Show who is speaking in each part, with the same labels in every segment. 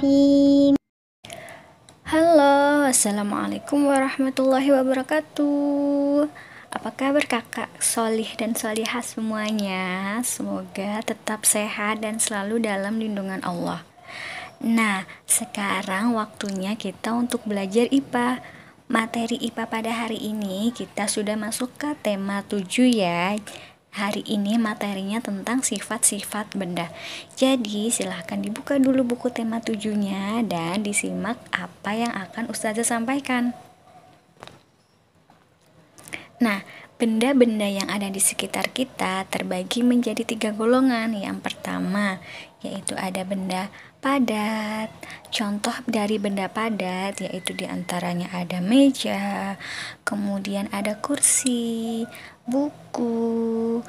Speaker 1: Bismillahirrahmanirrahim.
Speaker 2: Halo, Assalamualaikum warahmatullahi wabarakatuh. Apa kabar kakak solih dan solihah semuanya? Semoga tetap sehat dan selalu dalam lindungan Allah. Nah, sekarang waktunya kita untuk belajar IPA. Materi IPA pada hari ini kita sudah masuk ke tema 7 ya. Hari ini materinya tentang sifat-sifat benda. Jadi silahkan dibuka dulu buku tema 7-nya dan disimak apa yang akan Ustazah sampaikan. Nah, benda-benda yang ada di sekitar kita terbagi menjadi 3 golongan. Yang pertama, yaitu ada benda padat. Contoh dari benda padat yaitu diantaranya ada meja, kemudian ada kursi, buku.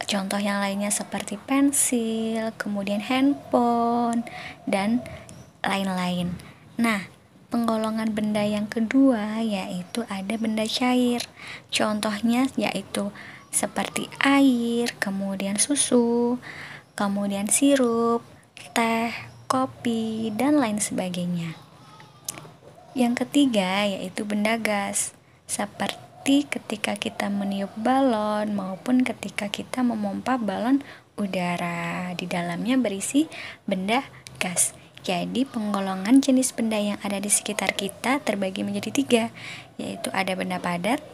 Speaker 2: Contoh yang lainnya seperti pensil, kemudian handphone, dan lain-lain. Nah, penggolongan benda yang kedua yaitu ada benda cair. Contohnya yaitu seperti air, kemudian susu, kemudian sirup, teh, kopi, dan lain sebagainya. Yang ketiga yaitu benda gas, seperti ketika kita meniup balon maupun ketika kita memompa balon udara. Di dalamnya berisi benda gas. Jadi penggolongan jenis benda yang ada di sekitar kita terbagi menjadi 3, yaitu ada benda padat,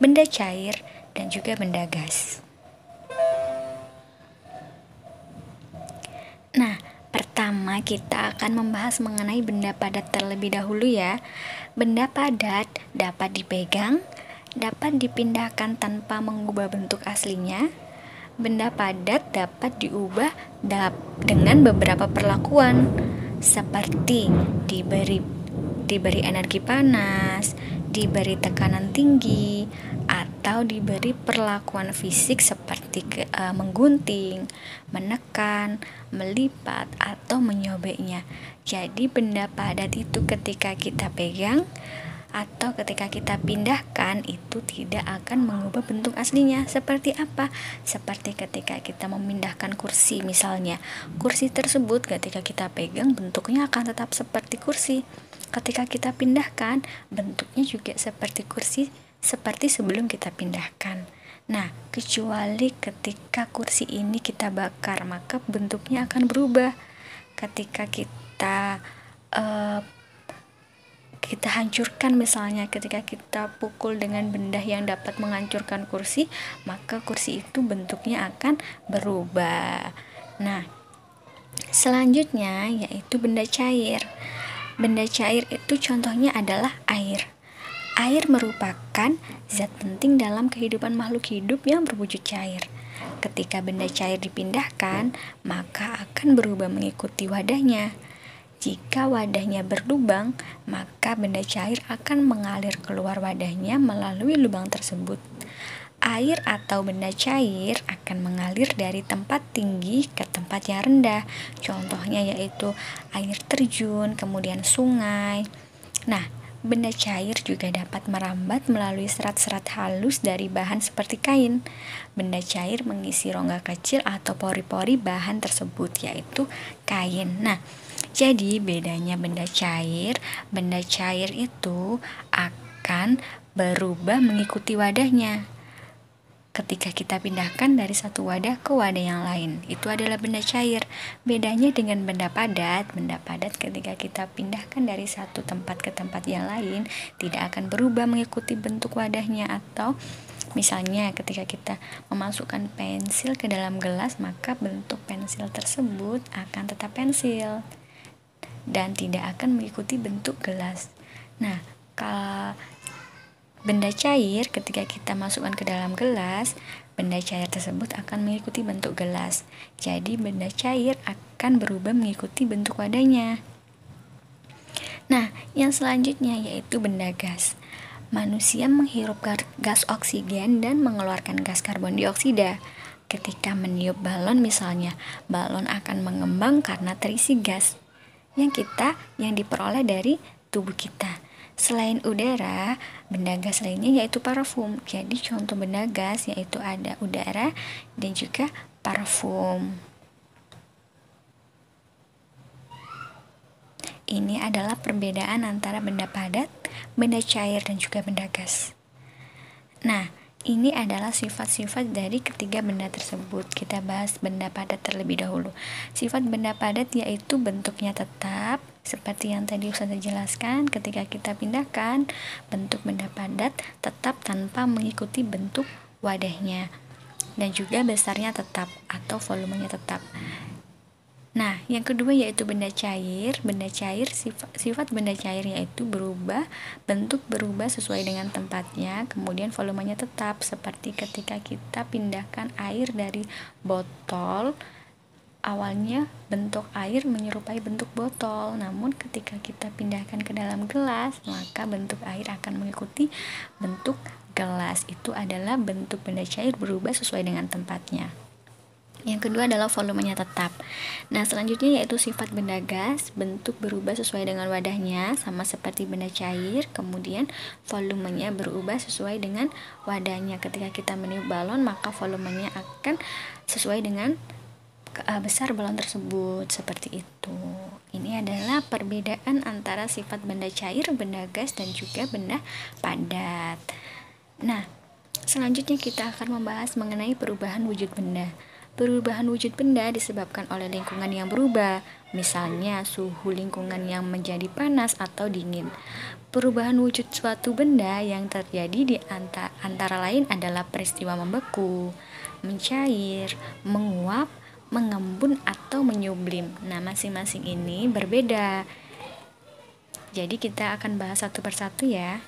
Speaker 2: benda cair, dan juga benda gas. Nah, pertama kita akan membahas mengenai benda padat terlebih dahulu ya. Benda padat dapat dipegang, dapat dipindahkan tanpa mengubah bentuk aslinya. Benda padat dapat diubah dengan beberapa perlakuan, seperti diberi energi panas, diberi tekanan tinggi, atau diberi perlakuan fisik seperti menggunting, menekan, melipat, atau menyobeknya. Jadi benda padat itu ketika kita pegang atau ketika kita pindahkan itu tidak akan mengubah bentuk aslinya. Seperti apa? Seperti ketika kita memindahkan kursi misalnya. Kursi tersebut ketika kita pegang bentuknya akan tetap seperti kursi. Ketika kita pindahkan bentuknya juga seperti kursi, seperti sebelum kita pindahkan. Nah, kecuali ketika kursi ini kita bakar, maka bentuknya akan berubah. Ketika kita hancurkan misalnya, ketika kita pukul dengan benda yang dapat menghancurkan kursi, maka kursi itu bentuknya akan berubah. Nah, selanjutnya yaitu benda cair. Benda cair itu contohnya adalah air. Air merupakan zat penting dalam kehidupan makhluk hidup yang berwujud cair. Ketika benda cair dipindahkan, maka akan berubah mengikuti wadahnya. Jika wadahnya berlubang, maka benda cair akan mengalir keluar wadahnya melalui lubang tersebut. Air atau benda cair akan mengalir dari tempat tinggi ke tempat yang rendah. Contohnya yaitu air terjun, kemudian sungai. Nah, benda cair juga dapat merambat melalui serat-serat halus dari bahan seperti kain. Benda cair mengisi rongga kecil atau pori-pori bahan tersebut, yaitu kain. Nah, jadi bedanya benda cair itu akan berubah mengikuti wadahnya. Ketika kita pindahkan dari satu wadah ke wadah yang lain, itu adalah benda cair. Bedanya dengan benda padat ketika kita pindahkan dari satu tempat ke tempat yang lain, tidak akan berubah mengikuti bentuk wadahnya. Atau misalnya ketika kita memasukkan pensil ke dalam gelas, maka bentuk pensil tersebut akan tetap pensil dan tidak akan mengikuti bentuk gelas. Nah, kalau benda cair ketika kita masukkan ke dalam gelas, benda cair tersebut akan mengikuti bentuk gelas. Jadi benda cair akan berubah mengikuti bentuk wadahnya. Nah, yang selanjutnya yaitu benda gas. Manusia menghirup gas oksigen dan mengeluarkan gas karbon dioksida. Ketika meniup balon misalnya, balon akan mengembang karena terisi gas yang diperoleh dari tubuh kita. Selain udara, benda gas lainnya yaitu parfum. Jadi contoh benda gas yaitu ada udara dan juga parfum. Ini adalah perbedaan antara benda padat, benda cair, dan juga benda gas. Nah, ini adalah sifat-sifat dari ketiga benda tersebut. Kita bahas benda padat terlebih dahulu. Sifat benda padat yaitu bentuknya tetap, seperti yang tadi Ustazah jelaskan. Ketika kita pindahkan, bentuk benda padat tetap tanpa mengikuti bentuk wadahnya, dan juga besarnya tetap atau volumenya tetap. Nah, yang kedua yaitu benda cair. Benda cair, sifat benda cair yaitu berubah, bentuk berubah sesuai dengan tempatnya, kemudian volumenya tetap, seperti ketika kita pindahkan air dari botol. Awalnya bentuk air menyerupai bentuk botol, namun ketika kita pindahkan ke dalam gelas, maka bentuk air akan mengikuti bentuk gelas. Itu adalah bentuk benda cair berubah sesuai dengan tempatnya. Yang kedua adalah volumenya tetap. Nah, selanjutnya yaitu sifat benda gas, bentuk berubah sesuai dengan wadahnya, sama seperti benda cair, kemudian volumenya berubah sesuai dengan wadahnya. Ketika kita meniup balon, maka volumenya akan sesuai dengan besar balon tersebut, seperti itu. Ini adalah perbedaan antara sifat benda cair, benda gas, dan juga benda padat. Nah, selanjutnya kita akan membahas mengenai perubahan wujud benda. Perubahan wujud benda disebabkan oleh lingkungan yang berubah, misalnya suhu lingkungan yang menjadi panas atau dingin. Perubahan wujud suatu benda yang terjadi di antara lain adalah peristiwa membeku, mencair, menguap, mengembun, atau menyublim. Nah, masing-masing ini berbeda. Jadi kita akan bahas satu persatu ya.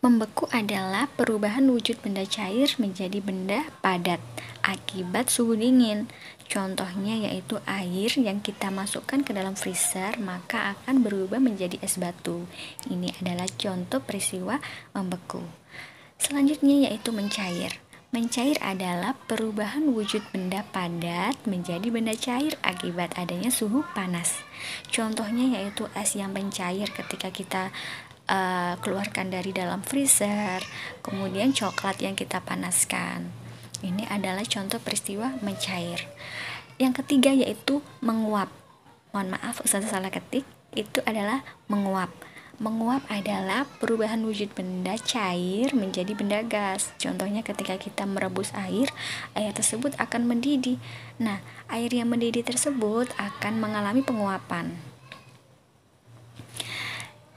Speaker 2: Membeku adalah perubahan wujud benda cair menjadi benda padat akibat suhu dingin. Contohnya yaitu air yang kita masukkan ke dalam freezer maka akan berubah menjadi es batu. Ini adalah contoh peristiwa membeku. Selanjutnya yaitu mencair. Mencair adalah perubahan wujud benda padat menjadi benda cair akibat adanya suhu panas. Contohnya yaitu es yang mencair ketika kita keluarkan dari dalam freezer, kemudian coklat yang kita panaskan. Ini adalah contoh peristiwa mencair. Yang ketiga yaitu menguap. Mohon maaf Ustazah salah ketik, itu adalah menguap. Menguap adalah perubahan wujud benda cair menjadi benda gas. Contohnya ketika kita merebus air, air tersebut akan mendidih. Nah, air yang mendidih tersebut akan mengalami penguapan.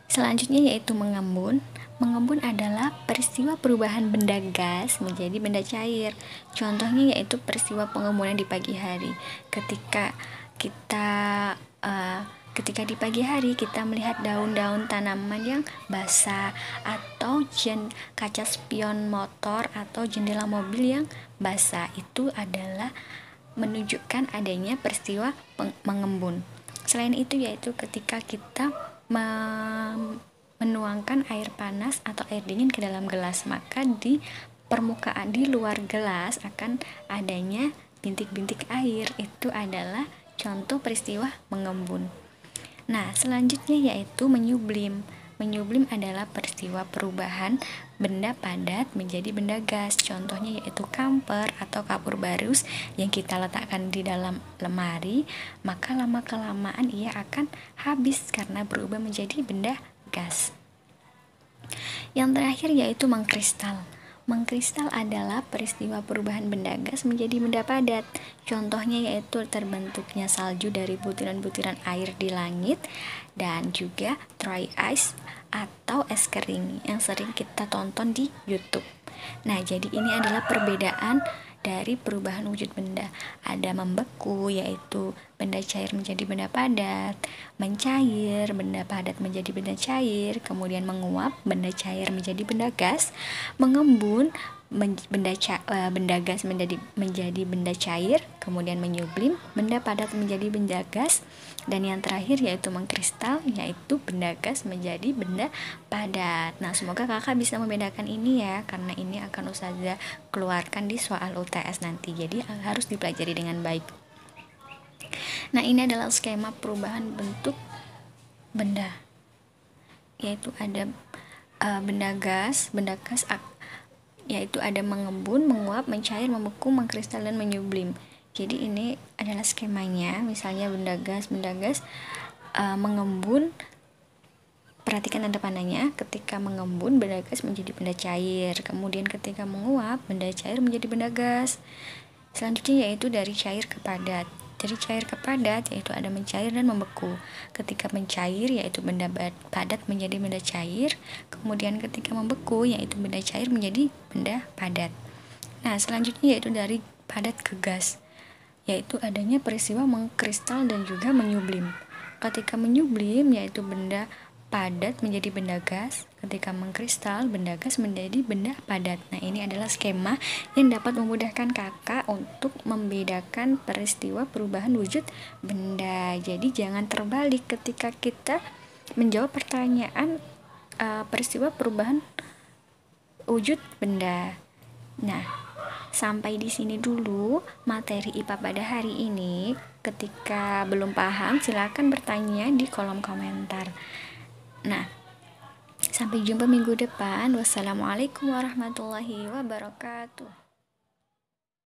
Speaker 2: Selanjutnya yaitu mengembun. Mengembun adalah peristiwa perubahan benda gas menjadi benda cair. Contohnya yaitu peristiwa pengembunan di pagi hari. Ketika di pagi hari kita melihat daun-daun tanaman yang basah atau kaca spion motor atau jendela mobil yang basah, itu adalah menunjukkan adanya peristiwa mengembun. Selain itu yaitu ketika kita menuangkan air panas atau air dingin ke dalam gelas, maka di permukaan di luar gelas akan adanya bintik-bintik air. Itu adalah contoh peristiwa mengembun. Nah, selanjutnya yaitu menyublim. Menyublim adalah peristiwa perubahan benda padat menjadi benda gas. Contohnya yaitu kamper atau kapur barus yang kita letakkan di dalam lemari, maka lama-kelamaan ia akan habis karena berubah menjadi benda gas. Yang terakhir yaitu mengkristal. Mengkristal adalah peristiwa perubahan benda gas menjadi benda padat. Contohnya yaitu terbentuknya salju dari butiran-butiran air di langit, dan juga dry ice atau es kering yang sering kita tonton di YouTube. Nah, jadi ini adalah perbedaan dari perubahan wujud benda. Ada membeku, yaitu benda cair menjadi benda padat, mencair, benda padat menjadi benda cair, kemudian menguap, benda cair menjadi benda gas, mengembun, benda gas menjadi benda cair, kemudian menyublim, benda padat menjadi benda gas, dan yang terakhir yaitu mengkristal, yaitu benda gas menjadi benda padat. Nah, semoga kakak bisa membedakan ini ya, karena ini akan Ustazah keluarkan di soal UTS nanti, jadi harus dipelajari dengan baik. Nah, ini adalah skema perubahan bentuk benda, yaitu ada benda gas yaitu ada mengembun, menguap, mencair, membeku, mengkristal, dan menyublim. Jadi ini adalah skemanya. Misalnya benda gas mengembun, perhatikan tanda panahnya. Ketika mengembun, benda gas menjadi benda cair. Kemudian ketika menguap, benda cair menjadi benda gas. Selanjutnya yaitu dari cair ke padat. Dari cair ke padat yaitu ada mencair dan membeku. Ketika mencair yaitu benda padat menjadi benda cair. Kemudian ketika membeku yaitu benda cair menjadi benda padat. Nah, selanjutnya yaitu dari padat ke gas, yaitu adanya peristiwa mengkristal dan juga menyublim. Ketika menyublim yaitu benda padat menjadi benda gas, ketika mengkristal benda gas menjadi benda padat. Nah, ini adalah skema yang dapat memudahkan kakak untuk membedakan peristiwa perubahan wujud benda. Jadi jangan terbalik ketika kita menjawab pertanyaan peristiwa perubahan wujud benda. Nah, sampai di sini dulu materi IPA pada hari ini. Ketika belum paham, silakan bertanya di kolom komentar. Nah, sampai jumpa minggu depan. Wassalamualaikum warahmatullahi wabarakatuh.